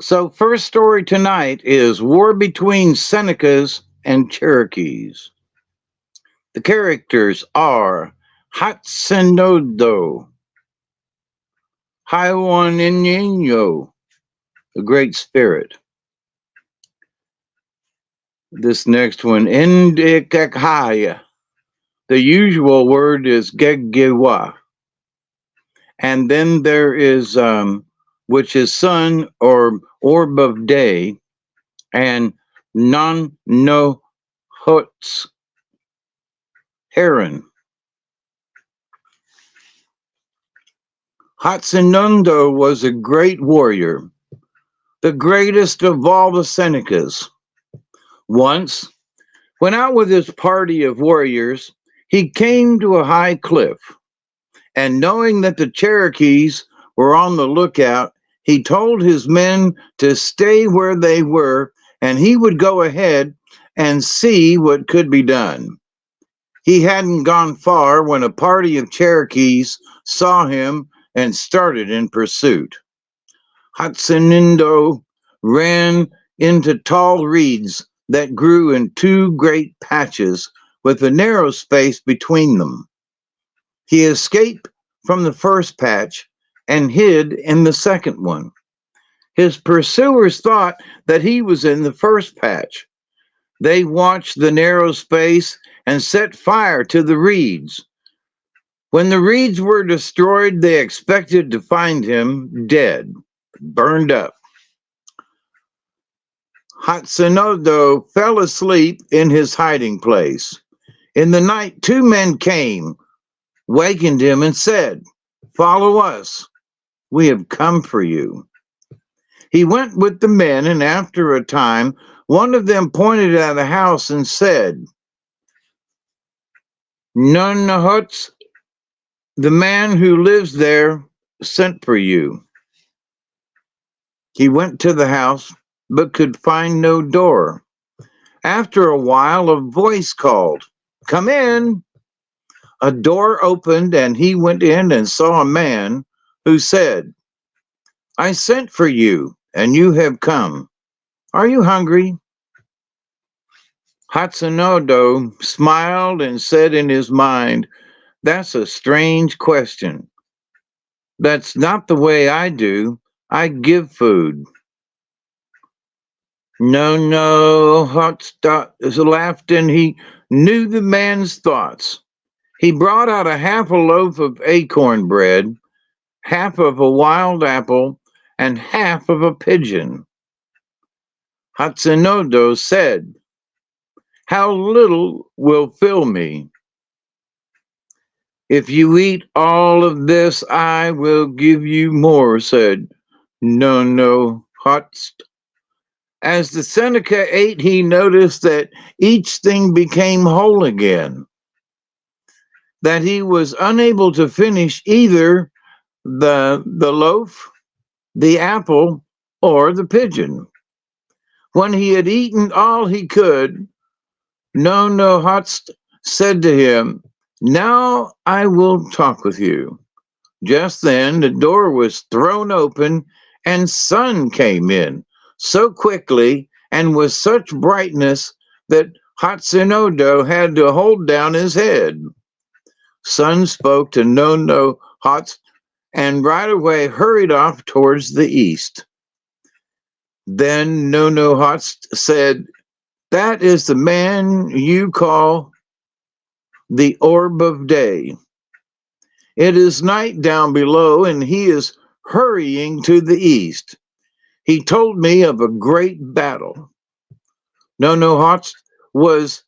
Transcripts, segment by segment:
So, first story tonight is War Between Senecas and Cherokees. The characters are Hatsenodo, Haiwaninyo, the Great Spirit. This next one, Indikakaya. The usual word is Gegewa. And then there is, which is sun or orb of day, and non no huts heron. Hatsunondo was a great warrior, the greatest of all the Senecas. Once, when out with his party of warriors, he came to a high cliff, and knowing that the Cherokees were on the lookout, he told his men to stay where they were, and he would go ahead and see what could be done. He hadn't gone far when a party of Cherokees saw him and started in pursuit. Hatsunindo ran into tall reeds that grew in two great patches with a narrow space between them. He escaped from the first patch and hid in the second one. His pursuers thought that he was in the first patch. They watched the narrow space and set fire to the reeds. When the reeds were destroyed, they expected to find him dead, burned up. Hatsunodo fell asleep in his hiding place. In the night, two men came, wakened him, and said, "Follow us. We have come for you." He went with the men, and after a time, one of them pointed at a house and said, "Nunahuts, the man who lives there, sent for you." He went to the house, but could find no door. After a while, a voice called, "Come in." A door opened, and he went in and saw a man who said, "I sent for you, and you have come. Are you hungry?" Hatsunodo smiled and said in his mind, "That's a strange question. That's not the way I do. I give food." No, no, Hotspot laughed, and he knew the man's thoughts. He brought out a half a loaf of acorn bread, half of a wild apple, and half of a pigeon. Hatsunodo said, "How little will fill me? If you eat all of this, I will give you more," said No, no, Hotst. As the Seneca ate, he noticed that each thing became whole again, that he was unable to finish either the loaf, the apple, or the pigeon. When he had eaten all he could, Nonohatst said to him, "Now I will talk with you." Just then the door was thrown open and sun came in so quickly and with such brightness that Hatsunodo had to hold down his head. Sun spoke to Nonohatst and right away hurried off towards the east. Then Nonohatst said, "That is the man you call the orb of day. It is night down below, and he is hurrying to the east. He told me of a great battle." Nonohatst was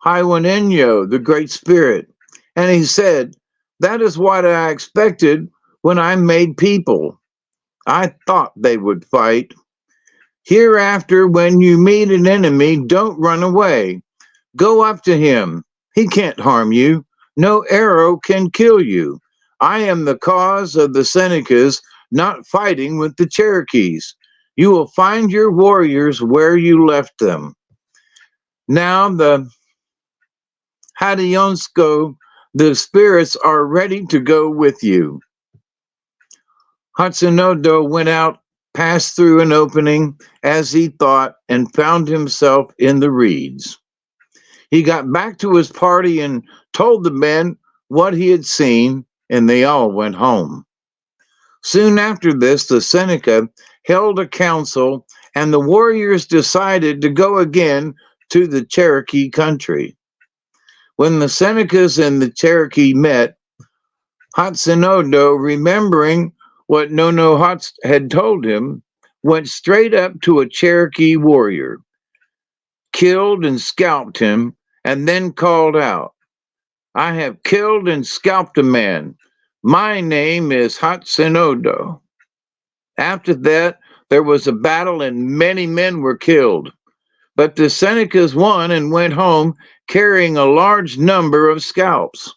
Haiwaninyo, the Great Spirit, and he said, "That is what I expected when I made people. I thought they would fight. Hereafter, when you meet an enemy, don't run away. Go up to him. He can't harm you. No arrow can kill you. I am the cause of the Senecas not fighting with the Cherokees. You will find your warriors where you left them. Now the Hadionsko, the spirits are ready to go with you." Hatsunodo went out passed through an opening as he thought and found himself in the reeds. He got back to his party and told the men what he had seen, and they all went home. Soon after this, the Seneca held a council, and the warriors decided to go again to the Cherokee country. When the Senecas and the Cherokee met, Hatsinodo, remembering what Nonohats had told him, went straight up to a Cherokee warrior, killed and scalped him, and then called out, "I have killed and scalped a man. My name is Hatsinodo." After that, there was a battle and many men were killed. But the Senecas won and went home carrying a large number of scalps.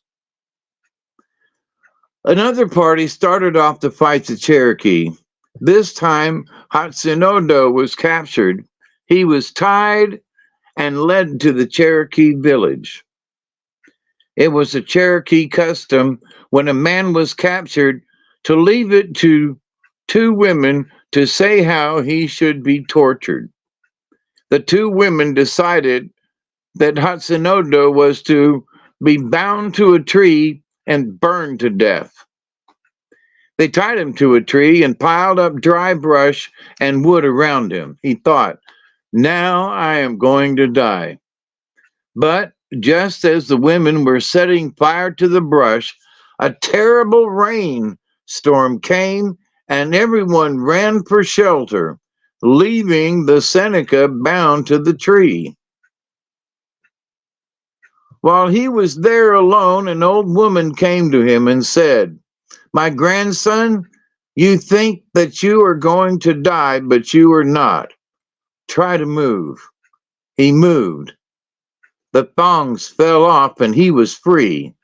Another party started off to fight the Cherokee. This time, Hatsinodo was captured. He was tied and led to the Cherokee village. It was a Cherokee custom when a man was captured to leave it to two women to say how he should be tortured. The two women decided that Hatsinodo was to be bound to a tree and burned to death. They tied him to a tree and piled up dry brush and wood around him. He thought, "Now I am going to die." But just as the women were setting fire to the brush, a terrible rain storm came and everyone ran for shelter, leaving the Seneca bound to the tree. While he was there alone, an old woman came to him and said, "My grandson, you think that you are going to die, but you are not. Try to move." He moved. The thongs fell off and he was free.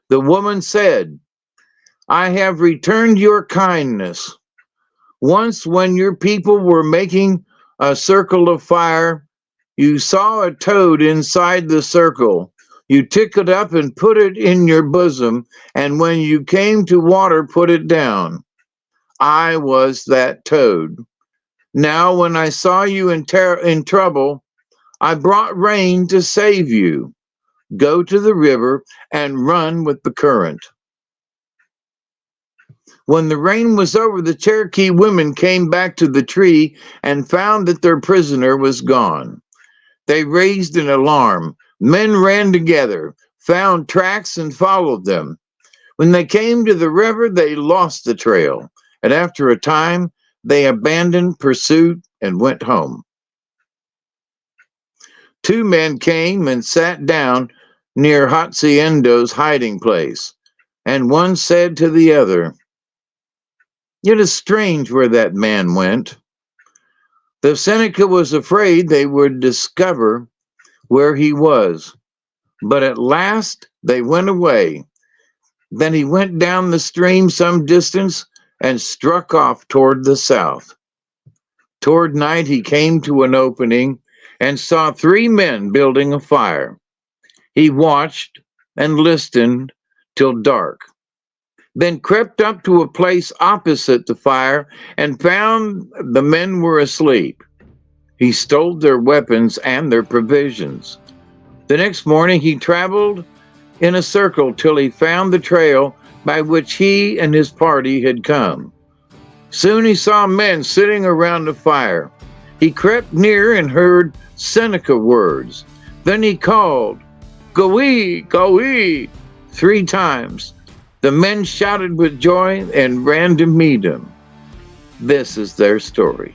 The woman said, "I have returned your kindness. Once when your people were making a circle of fire, you saw a toad inside the circle. You took it up and put it in your bosom, and when you came to water, put it down. I was that toad. Now when I saw you in trouble, I brought rain to save you. Go to the river and run with the current." When the rain was over, the Cherokee women came back to the tree and found that their prisoner was gone. They raised an alarm. Men ran together, found tracks, and followed them. When they came to the river, they lost the trail, and after a time, they abandoned pursuit and went home. Two men came and sat down near Hatsiendo's hiding place, and one said to the other, "It is strange where that man went." The Seneca was afraid they would discover where he was, but at last they went away. Then he went down the stream some distance and struck off toward the south. Toward night he came to an opening and saw three men building a fire. He watched and listened till dark, then crept up to a place opposite the fire and found the men were asleep. He stole their weapons and their provisions. The next morning he traveled in a circle till he found the trail by which he and his party had come. Soon he saw men sitting around a fire. He crept near and heard Seneca words. Then he called, "Gowee, Gowee," 3 times. The men shouted with joy and ran to meet him. This is their story.